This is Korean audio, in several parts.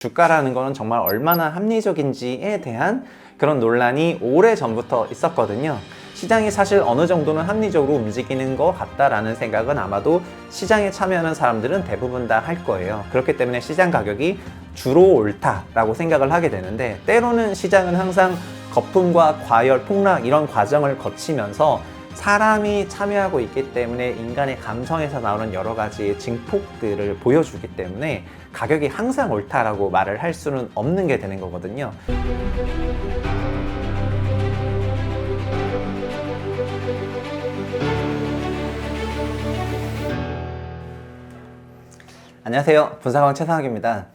주가라는 거는 정말 얼마나 합리적인지에 대한 그런 논란이 오래전부터 있었거든요. 시장이 사실 어느 정도는 합리적으로 움직이는 것 같다라는 생각은 아마도 시장에 참여하는 사람들은 대부분 다 할 거예요. 그렇기 때문에 시장 가격이 주로 옳다라고 생각을 하게 되는데, 때로는 시장은 항상 거품과 과열, 폭락 이런 과정을 거치면서 사람이 참여하고 있기 때문에 인간의 감성에서 나오는 여러 가지 증폭들을 보여주기 때문에 가격이 항상 옳다라고 말을 할 수는 없는 게 되는 거거든요. 안녕하세요. 분석왕 최상욱입니다.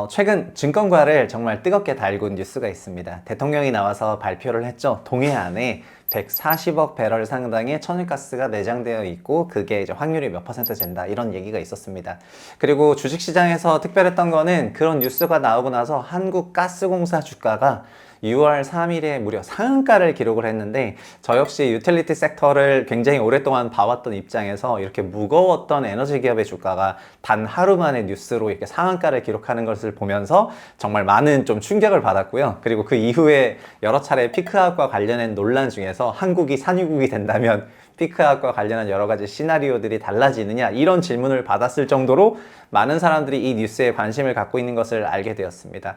최근 증권가를 정말 뜨겁게 달군 뉴스가 있습니다. 대통령이 나와서 발표를 했죠. 동해 안에 140억 배럴 상당의 천연가스가 내장되어 있고 그게 이제 확률이 몇 퍼센트 된다, 이런 얘기가 있었습니다. 그리고 주식시장에서 특별했던 거는 그런 뉴스가 나오고 나서 한국가스공사 주가가 6월 3일에 무려 상한가를 기록을 했는데, 저 역시 유틸리티 섹터를 굉장히 오랫동안 봐왔던 입장에서 이렇게 무거웠던 에너지 기업의 주가가 단 하루 만에 뉴스로 이렇게 상한가를 기록하는 것을 보면서 정말 많은 좀 충격을 받았고요. 그리고 그 이후에 여러 차례 피크아웃과 관련된 논란 중에서 한국이 산유국이 된다면 피크아웃과 관련한 여러 가지 시나리오들이 달라지느냐, 이런 질문을 받았을 정도로 많은 사람들이 이 뉴스에 관심을 갖고 있는 것을 알게 되었습니다.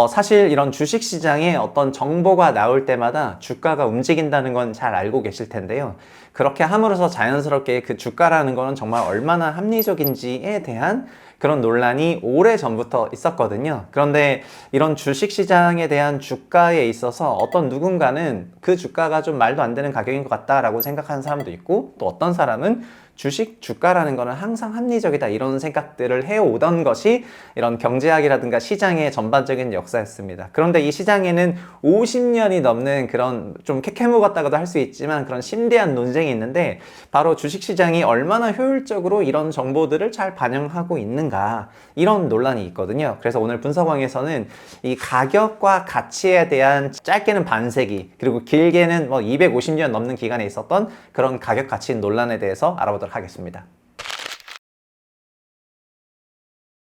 사실 이런 주식시장에 어떤 정보가 나올 때마다 주가가 움직인다는 건 잘 알고 계실 텐데요. 그렇게 함으로써 자연스럽게 그 주가라는 거는 정말 얼마나 합리적인지에 대한 그런 논란이 오래전부터 있었거든요. 그런데 이런 주식시장에 대한 주가에 있어서 어떤 누군가는 그 주가가 좀 말도 안 되는 가격인 것 같다라고 생각하는 사람도 있고, 또 어떤 사람은 주식 주가라는 거는 항상 합리적이다, 이런 생각들을 해오던 것이 이런 경제학이라든가 시장의 전반적인 역사였습니다. 그런데 이 시장에는 50년이 넘는 그런 좀 캐캐묵었다고도 할 수 있지만 그런 심대한 논쟁이 있는데, 바로 주식시장이 얼마나 효율적으로 이런 정보들을 잘 반영하고 있는가, 이런 논란이 있거든요. 그래서 오늘 분석왕에서는 이 가격과 가치에 대한 짧게는 반세기, 그리고 길게는 250년 넘는 기간에 있었던 그런 가격 가치 논란에 대해서 알아보도록 하겠습니다.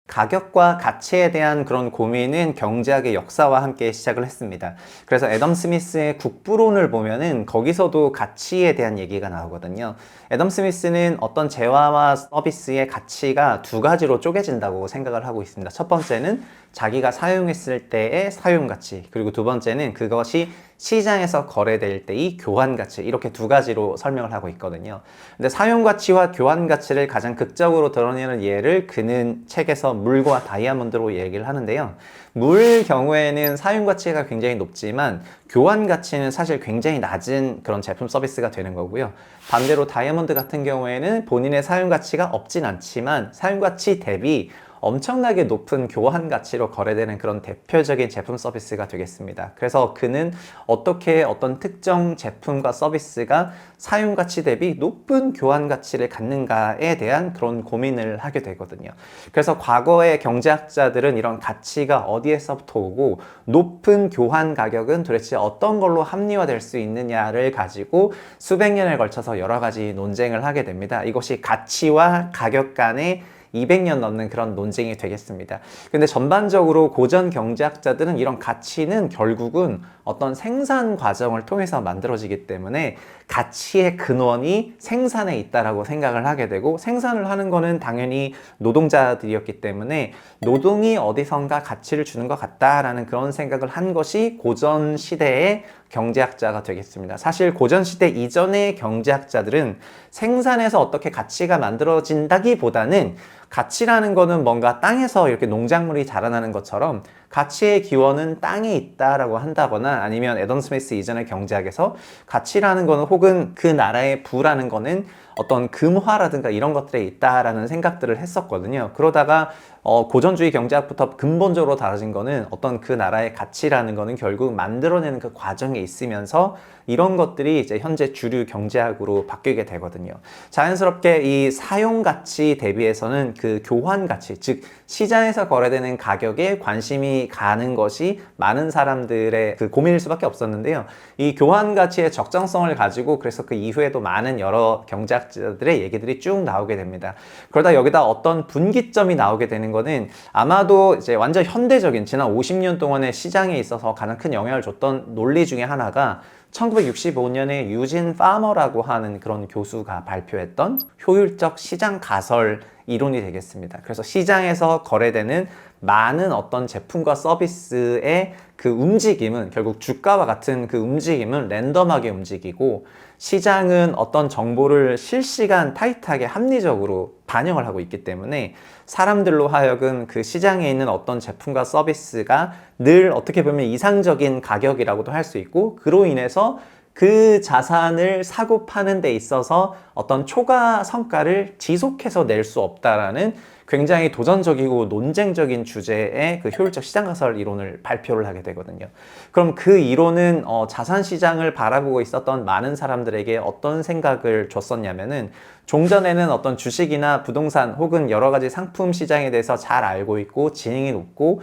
가격과 가치에 대한 그런 고민은 경제학의 역사와 함께 시작을 했습니다. 그래서 애덤 스미스의 국부론을 보면은 거기서도 가치에 대한 얘기가 나오거든요. 애덤 스미스는 어떤 재화와 서비스의 가치가 두 가지로 쪼개진다고 생각을 하고 있습니다. 첫 번째는 자기가 사용했을 때의 사용가치, 그리고 두 번째는 그것이 시장에서 거래될 때의 교환가치, 이렇게 두 가지로 설명을 하고 있거든요. 근데 사용가치와 교환가치를 가장 극적으로 드러내는 예를 그는 책에서 물과 다이아몬드로 얘기를 하는데요. 물 경우에는 사용가치가 굉장히 높지만 교환가치는 사실 굉장히 낮은 그런 제품 서비스가 되는 거고요. 반대로 다이아몬드 같은 경우에는 본인의 사용가치가 없진 않지만 사용가치 대비 엄청나게 높은 교환 가치로 거래되는 그런 대표적인 제품 서비스가 되겠습니다. 그래서 그는 어떻게 어떤 특정 제품과 서비스가 사용 가치 대비 높은 교환 가치를 갖는가에 대한 그런 고민을 하게 되거든요. 그래서 과거의 경제학자들은 이런 가치가 어디에서부터 오고 높은 교환 가격은 도대체 어떤 걸로 합리화될 수 있느냐를 가지고 수백 년에 걸쳐서 여러 가지 논쟁을 하게 됩니다. 이것이 가치와 가격 간의 200년 넘는 그런 논쟁이 되겠습니다. 근데 전반적으로 고전 경제학자들은 이런 가치는 결국은 어떤 생산 과정을 통해서 만들어지기 때문에 가치의 근원이 생산에 있다라고 생각을 하게 되고, 생산을 하는 거는 당연히 노동자들이었기 때문에 노동이 어디선가 가치를 주는 것 같다라는 그런 생각을 한 것이 고전 시대의 경제학자가 되겠습니다. 사실 고전 시대 이전의 경제학자들은 생산에서 어떻게 가치가 만들어진다기보다는 가치라는 거는 뭔가 땅에서 이렇게 농작물이 자라나는 것처럼 가치의 기원은 땅에 있다라고 한다거나, 아니면 애덤 스미스 이전의 경제학에서 가치라는 거는 혹은 그 나라의 부라는 거는 어떤 금화라든가 이런 것들에 있다라는 생각들을 했었거든요. 그러다가 고전주의 경제학부터 근본적으로 달라진 거는 어떤 그 나라의 가치라는 거는 결국 만들어내는 그 과정에 있으면서 이런 것들이 이제 현재 주류 경제학으로 바뀌게 되거든요. 자연스럽게 이 사용 가치 대비해서는 그 교환 가치, 즉 시장에서 거래되는 가격에 관심이 가는 것이 많은 사람들의 그 고민일 수밖에 없었는데요. 이 교환 가치의 적정성을 가지고 그래서 그 이후에도 많은 여러 경제학 경제학자들의 얘기들이 쭉 나오게 됩니다. 그러다 여기다 어떤 분기점이 나오게 되는 거는 아마도 이제 완전 현대적인 지난 50년 동안의 시장에 있어서 가장 큰 영향을 줬던 논리 중에 하나가 1965년에 유진 파머라고 하는 그런 교수가 발표했던 효율적 시장 가설 이론이 되겠습니다. 그래서 시장에서 거래되는 많은 어떤 제품과 서비스의 그 움직임은 결국 주가와 같은 그 움직임은 랜덤하게 움직이고 시장은 어떤 정보를 실시간 타이트하게 합리적으로 반영을 하고 있기 때문에 사람들로 하여금 그 시장에 있는 어떤 제품과 서비스가 늘 어떻게 보면 이상적인 가격이라고도 할 수 있고 그로 인해서 그 자산을 사고 파는 데 있어서 어떤 초과 성과를 지속해서 낼 수 없다라는 굉장히 도전적이고 논쟁적인 주제의 그 효율적 시장 가설 이론을 발표를 하게 되거든요. 그럼 그 이론은 자산 시장을 바라보고 있었던 많은 사람들에게 어떤 생각을 줬었냐면은 종전에는 어떤 주식이나 부동산 혹은 여러 가지 상품 시장에 대해서 잘 알고 있고 지능이 높고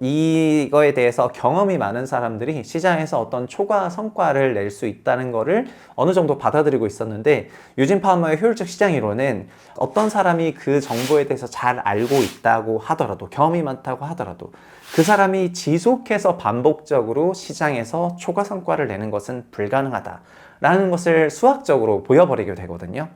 이거에 대해서 경험이 많은 사람들이 시장에서 어떤 초과 성과를 낼 수 있다는 거를 어느 정도 받아들이고 있었는데 유진 파머의 효율적 시장 이론은 어떤 사람이 그 정보에 대해서 잘 알고 있다고 하더라도 경험이 많다고 하더라도 그 사람이 지속해서 반복적으로 시장에서 초과 성과를 내는 것은 불가능하다라는 것을 수학적으로 보여버리게 되거든요.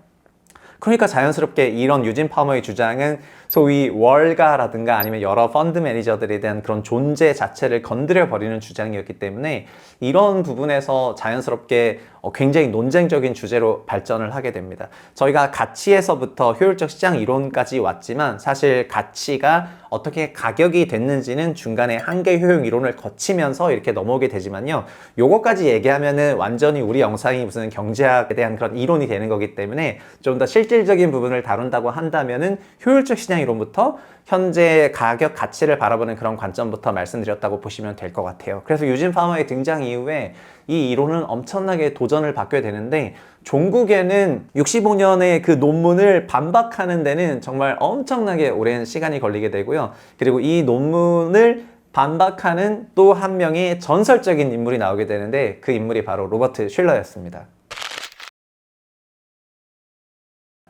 그러니까 자연스럽게 이런 유진 파머의 주장은 소위 월가라든가 아니면 여러 펀드 매니저들에 대한 그런 존재 자체를 건드려 버리는 주장이었기 때문에 이런 부분에서 자연스럽게 굉장히 논쟁적인 주제로 발전을 하게 됩니다. 저희가 가치에서부터 효율적 시장 이론까지 왔지만 사실 가치가 어떻게 가격이 됐는지는 중간에 한계 효용 이론을 거치면서 이렇게 넘어오게 되지만요. 요거까지 얘기하면은 완전히 우리 영상이 무슨 경제학에 대한 그런 이론이 되는 거기 때문에 좀 더 실질적인 부분을 다룬다고 한다면은 효율적 시장 이론부터 현재 가격 가치를 바라보는 그런 관점부터 말씀드렸다고 보시면 될 것 같아요. 그래서 유진 파머의 등장 이후에 이 이론은 엄청나게 도전을 받게 되는데 종국에는 65년의 그 논문을 반박하는 데는 정말 엄청나게 오랜 시간이 걸리게 되고요. 그리고 이 논문을 반박하는 또 한 명의 전설적인 인물이 나오게 되는데 그 인물이 바로 로버트 슐러였습니다.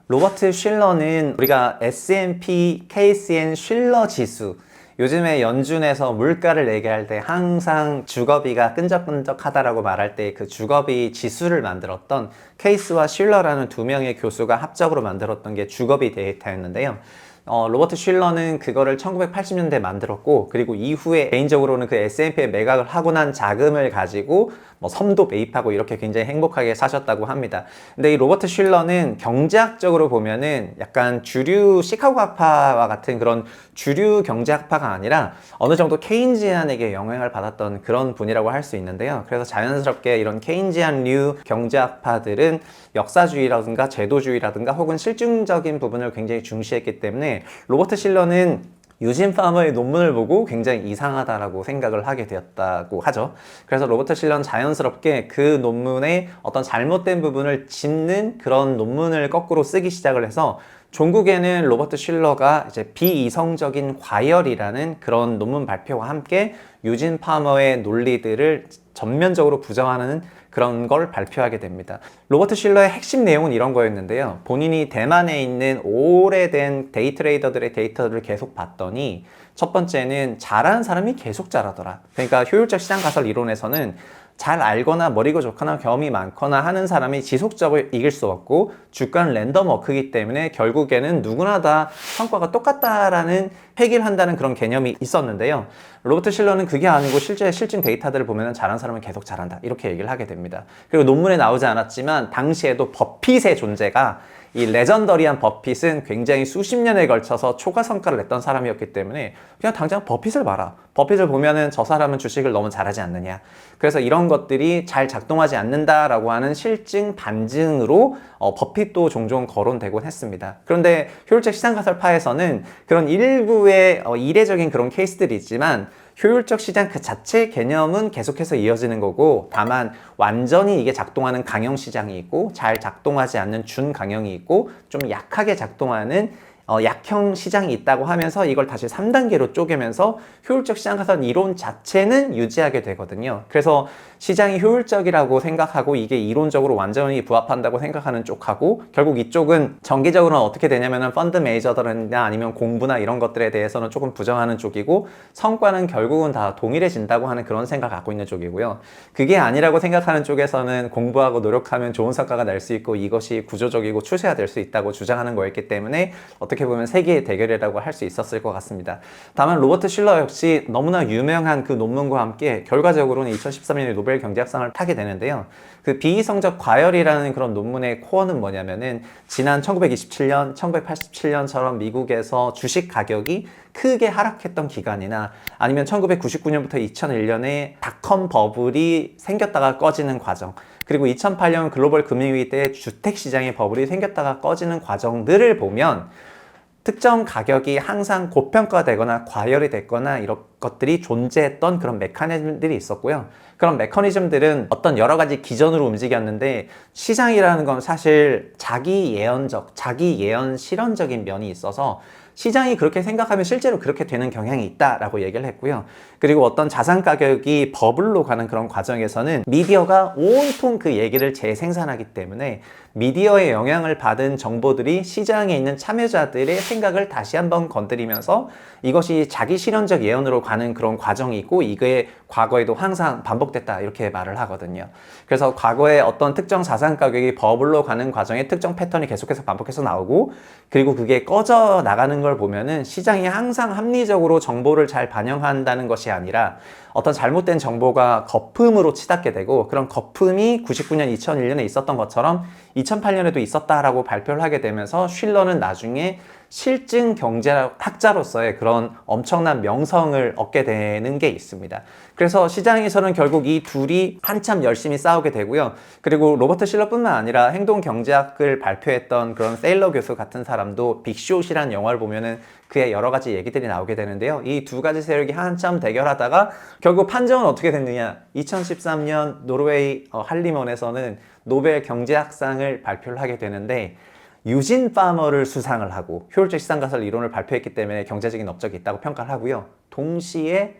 로버트 슐러는 우리가 S&P KCN 슐러 지수, 요즘에 연준에서 물가를 얘기할 때 항상 주거비가 끈적끈적하다라고 말할 때 그 주거비 지수를 만들었던 케이스와 슐러라는 두 명의 교수가 합작으로 만들었던 게 주거비 데이터였는데요. 로버트 슐러는 그거를 1980년대에 만들었고 그리고 이후에 개인적으로는 그 S&P에 매각을 하고 난 자금을 가지고 뭐 섬도 매입하고 이렇게 굉장히 행복하게 사셨다고 합니다. 근데 이 로버트 슐러는 경제학적으로 보면은 약간 주류 시카고 학파와 같은 그런 주류 경제학파가 아니라 어느 정도 케인지안에게 영향을 받았던 그런 분이라고 할 수 있는데요. 그래서 자연스럽게 이런 케인지안류 경제학파들은 역사주의라든가 제도주의라든가 혹은 실증적인 부분을 굉장히 중시했기 때문에 로버트 슐러는 유진 파머의 논문을 보고 굉장히 이상하다라고 생각을 하게 되었다고 하죠. 그래서 로버트 슐러는 자연스럽게 그 논문의 어떤 잘못된 부분을 짚는 그런 논문을 거꾸로 쓰기 시작을 해서 종국에는 로버트 슐러가 이제 비이성적인 과열이라는 그런 논문 발표와 함께 유진 파머의 논리들을 전면적으로 부정하는 그런 걸 발표하게 됩니다. 로버트 슐러의 핵심 내용은 이런 거였는데요. 본인이 대만에 있는 오래된 데이 트레이더들의 데이터를 계속 봤더니 첫 번째는 잘하는 사람이 계속 잘하더라. 그러니까 효율적 시장 가설 이론에서는 잘 알거나 머리가 좋거나 경험이 많거나 하는 사람이 지속적으로 이길 수 없고 주가는 랜덤 워크이기 때문에 결국에는 누구나 다 성과가 똑같다라는 폐기를 한다는 그런 개념이 있었는데요. 로버트 슐러는 그게 아니고 실제 실증 데이터들을 보면 잘하는 사람은 계속 잘한다 이렇게 얘기를 하게 됩니다. 그리고 논문에 나오지 않았지만 당시에도 버핏의 존재가 이 레전더리한 버핏은 굉장히 수십 년에 걸쳐서 초과 성과를 냈던 사람이었기 때문에 그냥 당장 버핏을 봐라. 버핏을 보면은 저 사람은 주식을 너무 잘하지 않느냐. 그래서 이런 것들이 잘 작동하지 않는다라고 하는 실증 반증으로 버핏도 종종 거론되곤 했습니다. 그런데 효율적 시장 가설파에서는 그런 일부의 이례적인 그런 케이스들이 있지만 효율적 시장 그 자체 개념은 계속해서 이어지는 거고 다만 완전히 이게 작동하는 강형 시장이 있고 잘 작동하지 않는 준강형이 있고 좀 약하게 작동하는 약형 시장이 있다고 하면서 이걸 다시 3단계로 쪼개면서 효율적 시장 가설 이론 자체는 유지하게 되거든요. 그래서 시장이 효율적이라고 생각하고 이게 이론적으로 완전히 부합한다고 생각하는 쪽하고, 결국 이쪽은 정기적으로는 어떻게 되냐면은 펀드 매니저들이나 아니면 공부나 이런 것들에 대해서는 조금 부정하는 쪽이고, 성과는 결국은 다 동일해진다고 하는 그런 생각을 갖고 있는 쪽이고요. 그게 아니라고 생각하는 쪽에서는 공부하고 노력하면 좋은 성과가 날 수 있고 이것이 구조적이고 추세가 될 수 있다고 주장하는 거였기 때문에 어떻게 보면 세계의 대결이라고 할 수 있었을 것 같습니다. 다만 로버트 실러 역시 너무나 유명한 그 논문과 함께 결과적으로는 2013년에 노벨 경제학상을 타게 되는데요. 그 비이성적 과열이라는 그런 논문의 코어는 뭐냐면은 지난 1927년, 1987년처럼 미국에서 주식 가격이 크게 하락했던 기간이나 아니면 1999년부터 2001년에 닷컴 버블이 생겼다가 꺼지는 과정, 그리고 2008년 글로벌 금융위기 때 주택시장의 버블이 생겼다가 꺼지는 과정들을 보면 특정 가격이 항상 고평가되거나 과열이 됐거나 이런 것들이 존재했던 그런 메커니즘들이 있었고요. 그런 메커니즘들은 어떤 여러 가지 기전으로 움직였는데, 시장이라는 건 사실 자기 예언적, 자기 예언 실현적인 면이 있어서 시장이 그렇게 생각하면 실제로 그렇게 되는 경향이 있다라고 얘기를 했고요. 그리고 어떤 자산 가격이 버블로 가는 그런 과정에서는 미디어가 온통 그 얘기를 재생산하기 때문에 미디어의 영향을 받은 정보들이 시장에 있는 참여자들의 생각을 다시 한번 건드리면서 이것이 자기 실현적 예언으로 가는 그런 과정이 있고, 이게 과거에도 항상 반복됐다 이렇게 말을 하거든요. 그래서 과거에 어떤 특정 자산 가격이 버블로 가는 과정에 특정 패턴이 계속해서 반복해서 나오고, 그리고 그게 꺼져 나가는 걸 보면은 시장이 항상 합리적으로 정보를 잘 반영한다는 것이 아니라 어떤 잘못된 정보가 거품으로 치닫게 되고, 그런 거품이 99년, 2001년에 있었던 것처럼 2008년에도 있었다라고 발표를 하게 되면서 쉴러는 나중에 실증 경제학자로서의 그런 엄청난 명성을 얻게 되는 게 있습니다. 그래서 시장에서는 결국 이 둘이 한참 열심히 싸우게 되고요. 그리고 로버트 실러뿐만 아니라 행동 경제학을 발표했던 그런 세일러 교수 같은 사람도 빅숏이라는 영화를 보면은 그의 여러 가지 얘기들이 나오게 되는데요. 이 두 가지 세력이 한참 대결하다가 결국 판정은 어떻게 됐느냐? 2013년 노르웨이 할리먼에서는 노벨 경제학상을 발표를 하게 되는데, 유진 파머를 수상을 하고 효율적 시장 가설 이론을 발표했기 때문에 경제적인 업적이 있다고 평가를 하고요. 동시에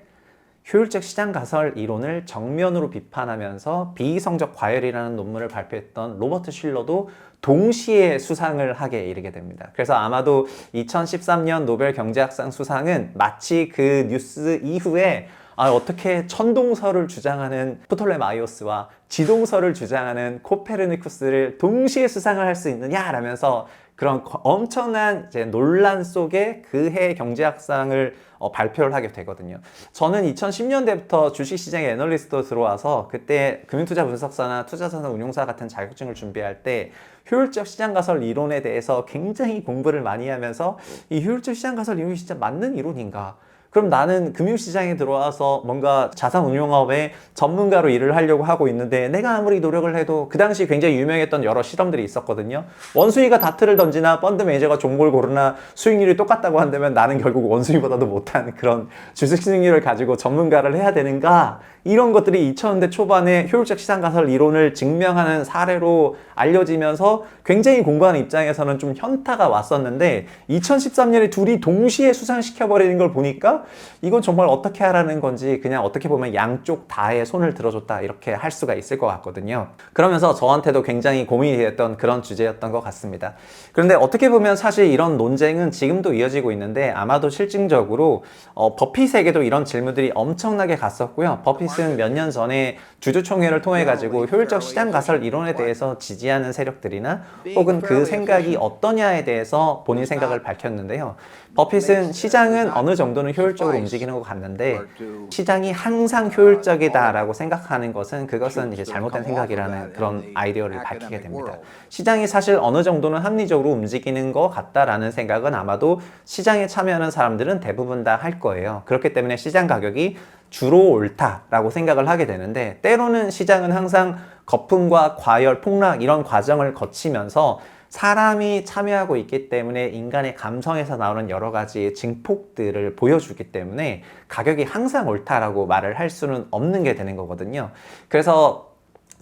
효율적 시장 가설 이론을 정면으로 비판하면서 비이성적 과열이라는 논문을 발표했던 로버트 실러도 동시에 수상을 하게 이르게 됩니다. 그래서 아마도 2013년 노벨 경제학상 수상은 마치 그 뉴스 이후에 어떻게 천동설을 주장하는 프톨레마이오스와 지동설을 주장하는 코페르니쿠스를 동시에 수상을 할 수 있느냐라면서 그런 엄청난 이제 논란 속에 그 해 경제학상을 발표를 하게 되거든요. 저는 2010년대부터 주식시장에 애널리스트로 들어와서 그때 금융투자 분석사나 투자자산 운용사 같은 자격증을 준비할 때 효율적 시장 가설 이론에 대해서 굉장히 공부를 많이 하면서 이 효율적 시장 가설 이론이 진짜 맞는 이론인가? 그럼 나는 금융시장에 들어와서 뭔가 자산운용업의 전문가로 일을 하려고 하고 있는데 내가 아무리 노력을 해도, 그 당시 굉장히 유명했던 여러 실험들이 있었거든요. 원숭이가 다트를 던지나 펀드 매니저가 종목을 고르나 수익률이 똑같다고 한다면 나는 결국 원숭이보다도 못한 그런 주식 수익률을 가지고 전문가를 해야 되는가? 이런 것들이 2000년대 초반에 효율적 시장 가설 이론을 증명하는 사례로 알려지면서 굉장히 공부하는 입장에서는 좀 현타가 왔었는데, 2013년에 둘이 동시에 수상시켜버리는 걸 보니까 이건 정말 어떻게 하라는 건지 그냥 어떻게 보면 양쪽 다의 손을 들어줬다 이렇게 할 수가 있을 것 같거든요. 그러면서 저한테도 굉장히 고민이 됐던 그런 주제였던 것 같습니다. 그런데 어떻게 보면 사실 이런 논쟁은 지금도 이어지고 있는데, 아마도 실증적으로 버핏에게도 이런 질문들이 엄청나게 갔었고요. 버핏은 몇 년 전에 주주총회를 통해 가지고 효율적 시장 가설 이론에 대해서 지지하는 세력들이나 혹은 그 생각이 어떠냐에 대해서 본인 생각을 밝혔는데요. 버핏은 시장은 어느 정도는 효율적으로 움직이는 것 같는데, 시장이 항상 효율적이다라고 생각하는 것은 그것은 이제 잘못된 생각이라는 그런 아이디어를 밝히게 됩니다. 시장이 사실 어느 정도는 합리적으로 움직이는 것 같다라는 생각은 아마도 시장에 참여하는 사람들은 대부분 다 할 거예요. 그렇기 때문에 시장 가격이 주로 옳다라고 생각을 하게 되는데, 때로는 시장은 항상 거품과 과열, 폭락 이런 과정을 거치면서 사람이 참여하고 있기 때문에 인간의 감성에서 나오는 여러 가지 증폭들을 보여주기 때문에 가격이 항상 옳다라고 말을 할 수는 없는 게 되는 거거든요. 그래서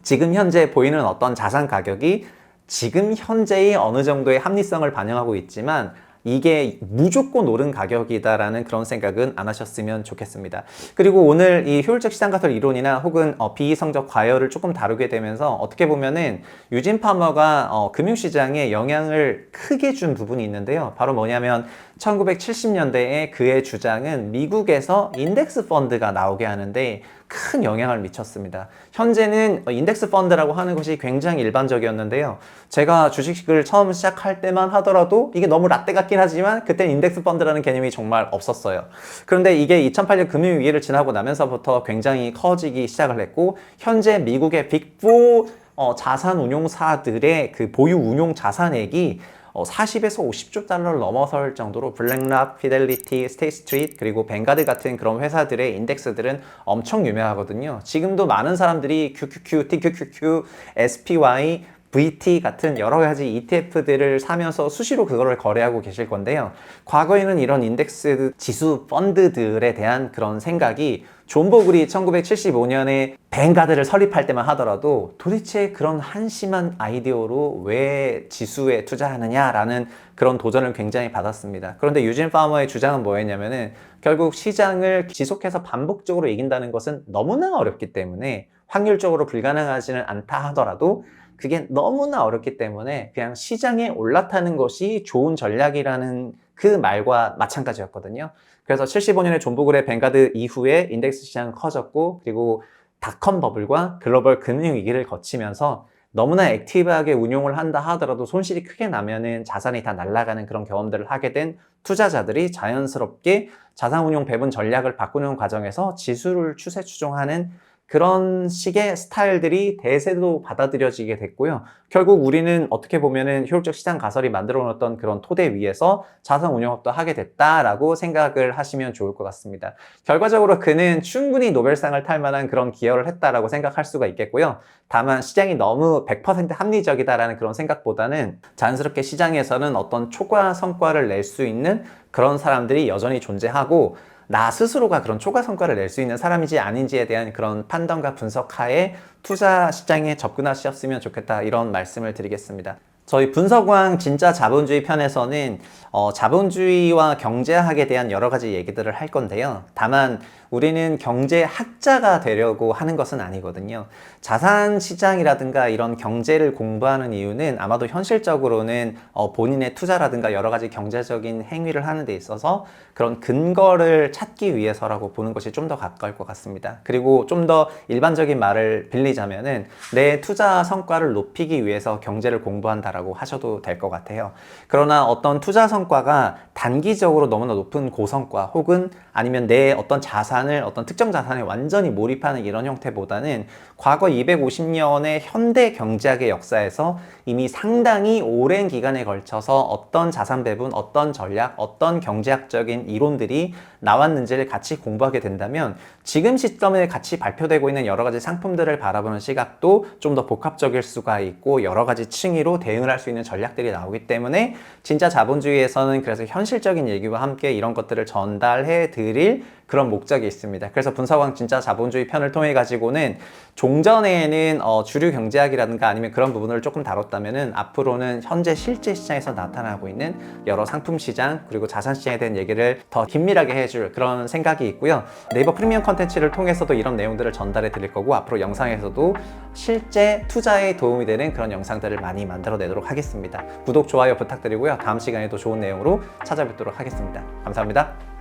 지금 현재 보이는 어떤 자산 가격이 지금 현재의 어느 정도의 합리성을 반영하고 있지만, 이게 무조건 오른 가격이다라는 그런 생각은 안 하셨으면 좋겠습니다. 그리고 오늘 이 효율적 시장 가설 이론이나 혹은 비이성적 과열을 조금 다루게 되면서 어떻게 보면은 유진 파머가 금융시장에 영향을 크게 준 부분이 있는데요. 바로 뭐냐면 1970년대에 그의 주장은 미국에서 인덱스 펀드가 나오게 하는데 큰 영향을 미쳤습니다. 현재는 인덱스 펀드라고 하는 것이 굉장히 일반적이었는데요. 제가 주식을 처음 시작할 때만 하더라도 이게 너무 라떼 같긴 하지만 그때 인덱스 펀드라는 개념이 정말 없었어요. 그런데 이게 2008년 금융위기를 지나고 나면서부터 굉장히 커지기 시작을 했고 현재 미국의 빅4 자산 운용사들의 그 보유 운용 자산액이 40에서 50조 달러를 넘어설 정도로 블랙락, 피델리티, 스테이트스트리트 그리고 뱅가드 같은 그런 회사들의 인덱스들은 엄청 유명하거든요. 지금도 많은 사람들이 QQQ, TQQQ, SPY, VT 같은 여러 가지 ETF들을 사면서 수시로 그거를 거래하고 계실 건데요. 과거에는 이런 인덱스 지수 펀드들에 대한 그런 생각이 존 보글이 1975년에 뱅가드를 설립할 때만 하더라도 도대체 그런 한심한 아이디어로 왜 지수에 투자하느냐라는 그런 도전을 굉장히 받았습니다. 그런데 유진 파머의 주장은 뭐였냐면은 결국 시장을 지속해서 반복적으로 이긴다는 것은 너무나 어렵기 때문에 확률적으로 불가능하지는 않다 하더라도 그게 너무나 어렵기 때문에 그냥 시장에 올라타는 것이 좋은 전략이라는 그 말과 마찬가지였거든요. 그래서 75년에 존 보글의 뱅가드 이후에 인덱스 시장은 커졌고 그리고 닷컴 버블과 글로벌 금융위기를 거치면서 너무나 액티브하게 운용을 한다 하더라도 손실이 크게 나면은 자산이 다 날아가는 그런 경험들을 하게 된 투자자들이 자연스럽게 자산운용 배분 전략을 바꾸는 과정에서 지수를 추세 추종하는 그런 식의 스타일들이 대세로 받아들여지게 됐고요. 결국 우리는 어떻게 보면은 효율적 시장 가설이 만들어 놓았던 그런 토대 위에서 자산 운용업도 하게 됐다라고 생각을 하시면 좋을 것 같습니다. 결과적으로 그는 충분히 노벨상을 탈 만한 그런 기여를 했다라고 생각할 수가 있겠고요. 다만 시장이 너무 100% 합리적이다라는 그런 생각보다는 자연스럽게 시장에서는 어떤 초과 성과를 낼 수 있는 그런 사람들이 여전히 존재하고 나 스스로가 그런 초과 성과를 낼 수 있는 사람인지 아닌지에 대한 그런 판단과 분석하에 투자 시장에 접근하셨으면 좋겠다 이런 말씀을 드리겠습니다. 저희 분석왕 진짜 자본주의 편에서는 자본주의와 경제학에 대한 여러 가지 얘기들을 할 건데요. 다만 우리는 경제학자가 되려고 하는 것은 아니거든요. 자산시장이라든가 이런 경제를 공부하는 이유는 아마도 현실적으로는 본인의 투자라든가 여러 가지 경제적인 행위를 하는 데 있어서 그런 근거를 찾기 위해서라고 보는 것이 좀 더 가까울 것 같습니다. 그리고 좀 더 일반적인 말을 빌리자면은 내 투자 성과를 높이기 위해서 경제를 공부한다라고 하셔도 될 것 같아요. 그러나 어떤 투자 성과가 단기적으로 너무나 높은 고성과 혹은 아니면 내 어떤 자산을 어떤 특정 자산에 완전히 몰입하는 이런 형태보다는 과거 250년의 현대 경제학의 역사에서 이미 상당히 오랜 기간에 걸쳐서 어떤 자산 배분, 어떤 전략, 어떤 경제학적인 이론들이 나왔는지를 같이 공부하게 된다면 지금 시점에 같이 발표되고 있는 여러 가지 상품들을 바라보는 시각도 좀 더 복합적일 수가 있고 여러 가지 층위로 대응을 할 수 있는 전략들이 나오기 때문에 진짜 자본주의에서는 그래서 현실적인 얘기와 함께 이런 것들을 전달해 드릴 그런 목적이 있습니다. 그래서 분석왕 진짜 자본주의 편을 통해 가지고는 종전에는 주류 경제학이라든가 아니면 그런 부분을 조금 다뤘다면은 앞으로는 현재 실제 시장에서 나타나고 있는 여러 상품 시장 그리고 자산 시장에 대한 얘기를 더 긴밀하게 해줄 그런 생각이 있고요. 네이버 프리미엄 컨텐츠를 통해서도 이런 내용들을 전달해 드릴 거고 앞으로 영상에서도 실제 투자에 도움이 되는 그런 영상들을 많이 만들어 내도록 하겠습니다. 구독, 좋아요 부탁드리고요. 다음 시간에도 좋은 내용으로 찾아뵙도록 하겠습니다. 감사합니다.